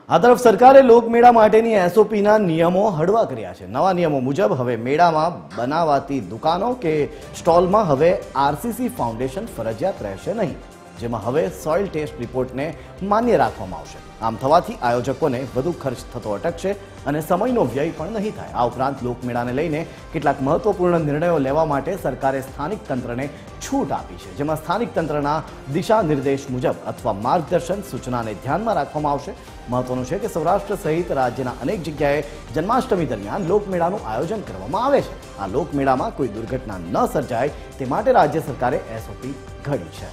આ તરફ સરકારે લોકમેળા માટેની એસઓપીના નિયમો હળવા કર્યા છે। નવા નિયમો મુજબ હવે મેળામાં બનાવાતી દુકાનો કે સ્ટોલમાં હવે આરસીસી ફાઉન્ડેશન ફરજિયાત રહેશે નહીં, જેમાં હવે સોઇલ ટેસ્ટ રિપોર્ટને માન્ય રાખવામાં આવશે। આમ થવાથી આયોજકોને વધુ ખર્ચ થતો અટકશે અને સમયનો વ્યય પણ નહીં થાય। આ ઉપરાંત લોકમેળાને લઈને કેટલાક મહત્વપૂર્ણ નિર્ણયો લેવા માટે સરકારે સ્થાનિક તંત્રને છૂટ આપી છે, જેમાં સ્થાનિક તંત્રના દિશા નિર્દેશ મુજબ અથવા માર્ગદર્શન સૂચનાને ધ્યાનમાં રાખવામાં આવશે। મહત્વનું છે કે સૌરાષ્ટ્ર સહિત રાજ્યના અનેક જગ્યાએ જન્માષ્ટમી દરમિયાન લોકમેળાનું આયોજન કરવામાં આવે છે। આ લોકમેળામાં કોઈ દુર્ઘટના ન સર્જાય તે માટે રાજ્ય સરકારે એસઓપી ઘડી છે।